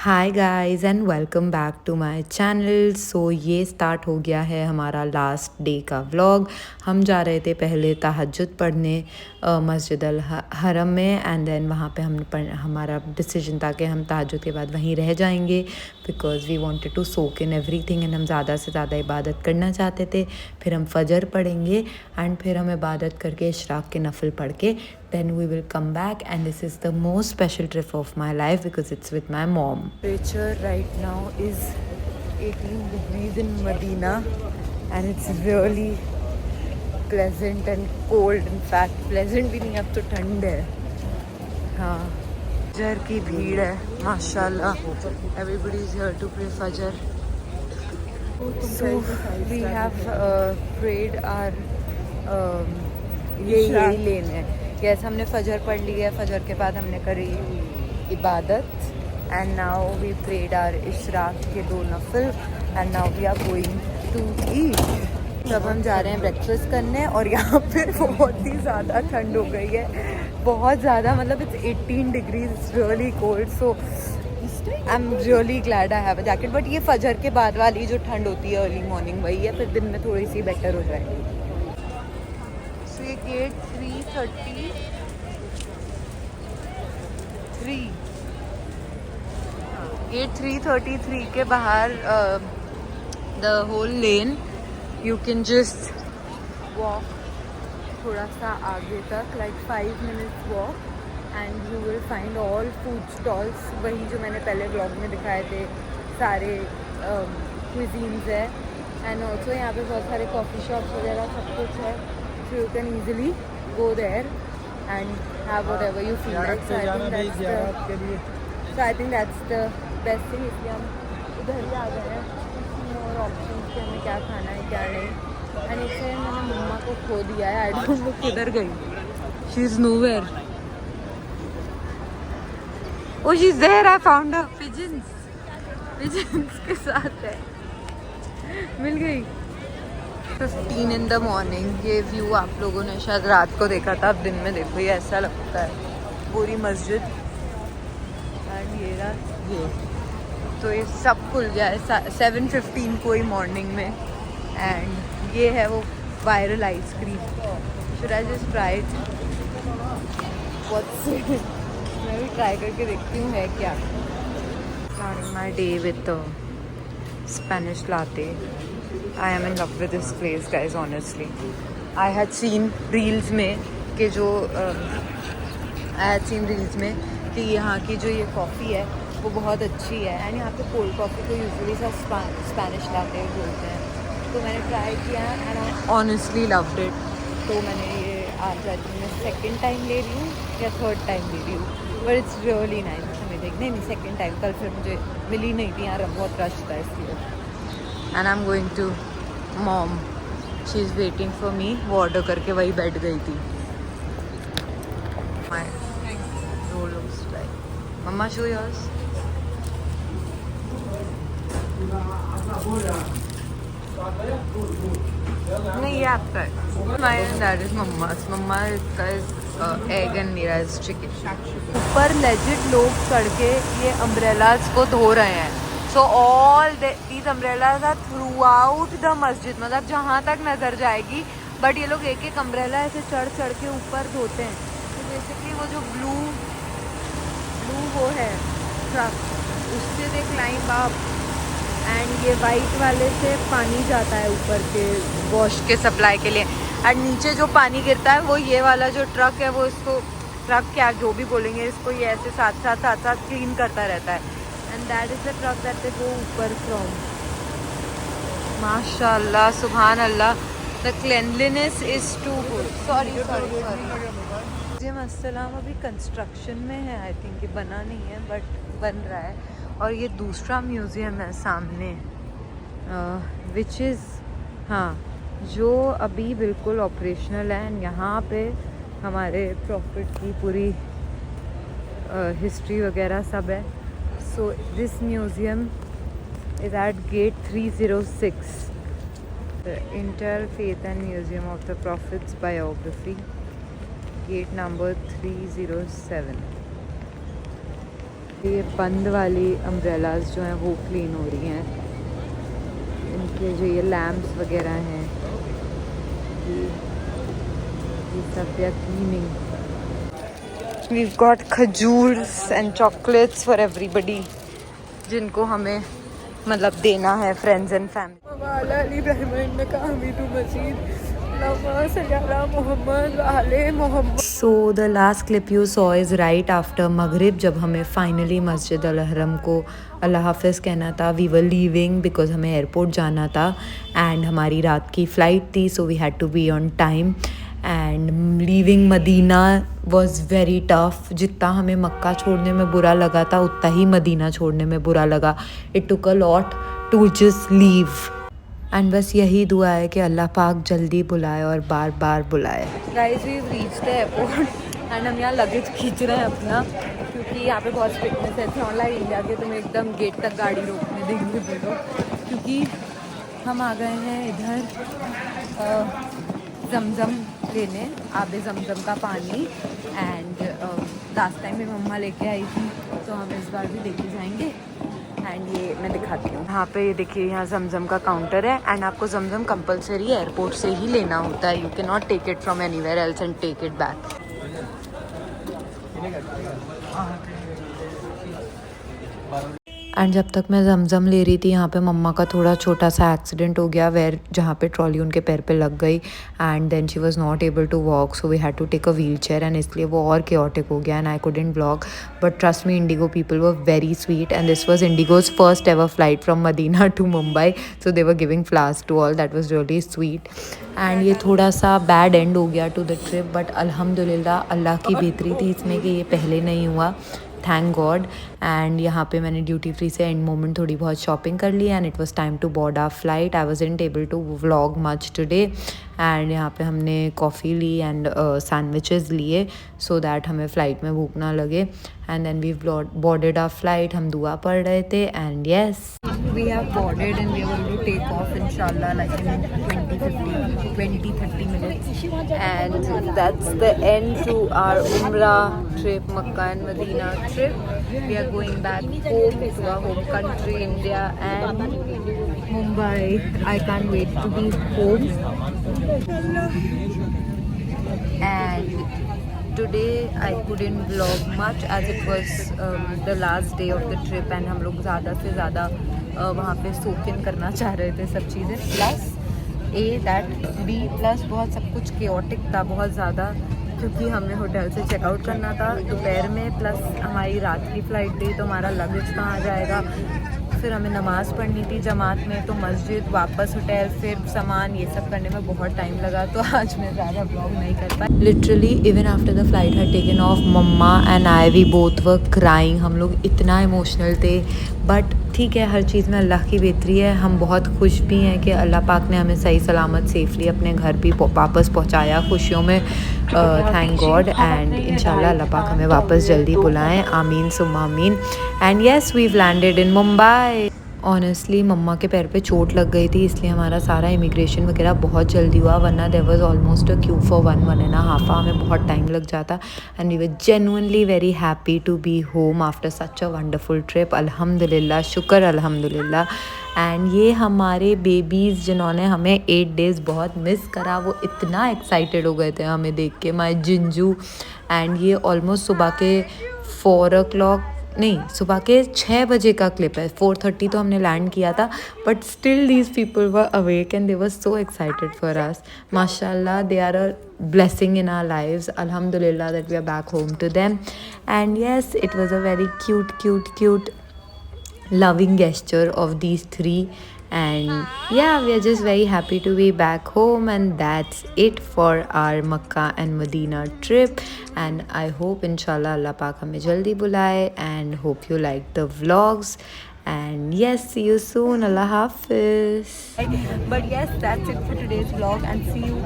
Hi guys and welcome back to my channel. So ये start हो गया है हमारा लास्ट डे का व्लॉग। हम जा रहे थे पहले तहज्जुद पढ़ने मस्जिद अल हरम में, एंड देन वहाँ पे हमारा डिसीजन था कि हम तहज्जुद के बाद वहीं रह जाएंगे because we wanted to soak in everything and हम ज़्यादा से ज़्यादा इबादत करना चाहते थे। फिर हम फजर पढ़ेंगे एंड फिर हम इबादत करके इशराक के नफल पढ़ के then we will come back, and this is the most special trip of my life because it's with my mom. Temperature right now is 18 degrees in Medina and it's really pleasant and cold. In fact pleasant भी नहीं, अब तो ठंड है। हाँ, फजर की भीड़ है माशाल्लाह। Everybody is here to pray fajr. So we have prayed our यही लेन है। यस, हमने फजर पढ़ ली है। फजर के बाद हमने करी इबादत and now we prayed our इशराक के 2 नफल and now we are going to eat. तब हम जा रहे हैं ब्रेकफास्ट करने और यहाँ पे बहुत ही ज़्यादा ठंड हो गई है, बहुत ज़्यादा। मतलब it's 18 degrees, it's really cold. So I am really glad I have a jacket. But ये फजर के बाद वाली जो ठंड होती है अर्ली मॉर्निंग, वही है। फिर दिन में थोड़ी सी बेटर हो जाएगी। सो ये गेट 333 गेट 333 के बाहर the whole lane you can just walk थोड़ा सा आगे तक, like 5 minutes walk and you will find all food stalls. वही जो मैंने पहले ब्लॉग में दिखाए थे, सारे क्विजीन्स है। एंड ऑल्सो यहाँ पे बहुत सारे कॉफ़ी शॉप्स वगैरह सब कुछ है। So you can easily go there and have whatever you feel like. So I think that's the best thing. इसलिए हम इधर ही आ गए हैं, more options कि हमें क्या खाना है क्या नहीं। एंड इससे मैंने मम्मा को खो दिया है। आई डोंट नो किधर गई। She is nowhere. Oh, she's there. I found her. Pigeons के साथ है, मिल गई। 15 in the morning। ये व्यू आप लोगों ने शायद रात को देखा था, अब दिन में देखो ये ऐसा लगता है पूरी मस्जिद। एंड ये तो ये सब खुल गया है 7:15 को ही मॉर्निंग में। एंड ये है वो viral ice cream. Should I just try it? मैं भी ट्राई करके देखती हूँ है क्या। Starting my day with Spanish latte. I am in love with this place, guys. Honestly, I had seen reels में कि जो कि यहाँ की जो ये कॉफ़ी है वो बहुत अच्छी है। एंड यहाँ पे कोल्ड कॉफ़ी को यूजुअली सब स्पेनिश लाते बोलते हैं। तो मैंने ट्राई किया and I honestly loved it. तो मैंने ये आज मैं सेकंड टाइम ले रही हूँ या थर्ड टाइम ले रही हूँ, बट इट्स रियली नाइस। नहीं सेकंड टाइम। कल फिर मुझे मिली नहीं थी, यहाँ बहुत रश था इसलिए। And I am going to mom, she is waiting for me. वो ऑर्डर करके वही बैठ गई थी। My roll looks like. Mumma show yours. नहीं, ये आपका है। My and that is mumma's. मम्मा का इज एग एंड मेरा इज चिकन। ऊपर लेजिट लोग चढ़ के ये अम्ब्रेलाज को धो रहे हैं। So all these umbrellas are throughout the मस्जिद, मतलब जहाँ तक नज़र जाएगी। बट ये लोग एक एक अम्ब्रेला ऐसे चढ़ के ऊपर धोते हैं। तो बेसिकली वो जो ब्लू वो है ट्रक, उससे दे क्लाइंब अप एंड ये वाइट वाले से पानी जाता है ऊपर के वॉश के सप्लाई के लिए। एंड नीचे जो पानी गिरता है वो ये वाला जो ट्रक है, वो इसको ट्रक क्या जो भी बोलेंगे इसको, ये ऐसे साथ क्लीन करता रहता है। And that is the truck that they go ऊपर from. माशाल्लाह, सुभान अल्लाह, the cleanliness is too good. Sorry. Museum अस्सलाम अभी कंस्ट्रक्शन में है। आई थिंक ये बना नहीं है बट बन रहा है। और ये दूसरा म्यूज़ियम है सामने, विच इज़ जो अभी बिल्कुल ऑपरेशनल है। एंड यहाँ पे हमारे प्रॉफिट की पूरी हिस्ट्री वगैरह सब है। So this museum is at gate 306, the Interfaith and Museum of the Prophet's Biography, gate number 307. ये बंद वाली अम्ब्रेलाज जो हैं वो क्लीन हो रही हैं, इनके जो ये लैम्प्स वगैरह हैं ये सब they are cleaning. We've got खजूर्स एंड चॉकलेट्स फॉर एवरीबडी जिनको हमें मतलब देना है, friends and family. So the last clip you saw is right after Maghrib जब हमें फाइनली मस्जिद अल हरम को अल्लाह हाफ़िज़ कहना था. वी वर लीविंग बिकॉज हमें एयरपोर्ट जाना था एंड हमारी रात की फ़्लाइट थी, so we had to be on time. And leaving Medina was very tough. जितना हमें मक्का छोड़ने में बुरा लगा था उतना ही मदीना छोड़ने में बुरा लगा. It took a lot to just leave. And बस यही दुआ है कि अल्लाह पाक जल्दी बुलाए और बार बार बुलाए. Guys we reached the airport and हम यहाँ लगेज खींच रहे हैं अपना, क्योंकि यहाँ पे बहुत स्ट्रिक्टनेस है. ऐसे ऑनलाइन इंडिया के तुम्हें एकदम गेट तक गाड़ी रोकने देंगे बोलो, क्योंकि हम आ गए हैं इधर जमजम लेने, आबे जमजम का पानी. एंड लास्ट टाइम में मम्मा लेके आई थी तो हम इस बार भी लेके जाएंगे. एंड ये मैं दिखाती हूँ. यहाँ पे ये देखिए, यहाँ जमजम का काउंटर है एंड आपको जमजम कंपलसरी एयरपोर्ट से ही लेना होता है. You can not take it from anywhere else and take it back. And जब तक मैं जमजम ले रही थी यहाँ पे मम्मा का थोड़ा छोटा सा एक्सीडेंट हो गया, वेयर जहाँ पे ट्रॉली उनके पैर पे लग गई and then she was not able to walk, so we had to take a wheelchair. And इसलिए वो और केओटिक हो गया and I couldn't vlog. But trust me, IndiGo people were very sweet and this was IndiGo's first ever flight from Medina to Mumbai, so they were giving flowers to all. That was really sweet. And ये थोड़ा सा bad and हो गया to the trip, but अल्हम्दुलिल्लाह अल्लाह की बेहतरी थी इसमें कि ये पहले नहीं हुआ. Thank God. एंड यहाँ पे मैंने ड्यूटी फ्री से एंड मोमेंट थोड़ी बहुत शॉपिंग कर ली and it was time to board our flight. I wasn't able to vlog much today. And यहाँ पे हमने कॉफ़ी ली एंड सैंडविचेस लिए सो दैट हमें फ़्लाइट में भूख ना लगे. And then we boarded our flight. हम दुआ पढ़ रहे थे and yes we have boarded and we are going to take off inshallah like in 20-30 minutes. And that's the end to our Umrah trip, Makkah and Medina trip. We are going back home to our home country India and Mumbai. I can't wait to be home. And today I couldn't vlog much as it was the last day of the trip and हम लोग ज़्यादा से ज़्यादा वहाँ पे सोक इन करना चाह रहे थे सब चीज़ें. प्लस बी प्लस बहुत सब कुछ केओटिक था बहुत ज़्यादा, क्योंकि हमें होटल से चेकआउट करना था दोपहर में. प्लस हमारी रात की फ़्लाइट थी तो हमारा लगेज कहाँ जाएगा. फिर हमें नमाज़ पढ़नी थी जमात में, तो मस्जिद वापस होटल फिर सामान ये सब करने में बहुत टाइम लगा. तो आज मैं ज़्यादा ब्लॉग नहीं कर पाई. Literally even after the flight had taken off, mumma and I we both were crying. हम लोग इतना इमोशनल थे. बट ठीक है, हर चीज़ में अल्लाह की बेहतरी है. हम बहुत खुश भी हैं कि अल्लाह पाक ने हमें सही सलामत सेफली अपने घर भी वापस पहुंचाया खुशियों में. Thank God. एंड इंशाल्लाह अल्लाह पाक हमें वापस जल्दी बुलाएं. आमीन सुम्मा आमीन. And yes we landed in Mumbai. Honestly mumma के पैर पे चोट लग गई थी, इसलिए हमारा सारा इमिग्रेशन वगैरह बहुत जल्दी हुआ, वरना there was almost a queue for 1.5 hours. हमें बहुत टाइम लग जाता. And we were genuinely very happy to be home after such a wonderful trip. अल्हम्दुलिल्लाह, शुक्र अल्हम्दुलिल्लाह. एंड ये हमारे बेबीज़ जिन्होंने हमें 8 days बहुत मिस करा, वो इतना एक्साइटेड हो गए थे हमें देख के. माय जिंजू. एंड ये ऑलमोस्ट सुबह के 4 o'clock नहीं, सुबह के 6 बजे का क्लिप है. 4:30 तो हमने लैंड किया था, but still these people were awake and they were so excited for us. माशाल्लाह, they are a blessing in our lives. Alhamdulillah that we are back home to them. And yes, it was a very cute loving gesture of these three. And yeah, we are just very happy to be back home. And that's it for our Makkah and Medina trip. And I hope inshallah Allah Pak hame jaldi bulaye, and hope you like the vlogs. And yes, see you soon. Allah Hafiz. But yes, that's it for today's vlog, and see you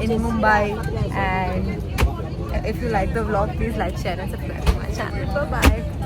in Mumbai. And if you like the vlog, please like, share and subscribe to my channel. Bye bye.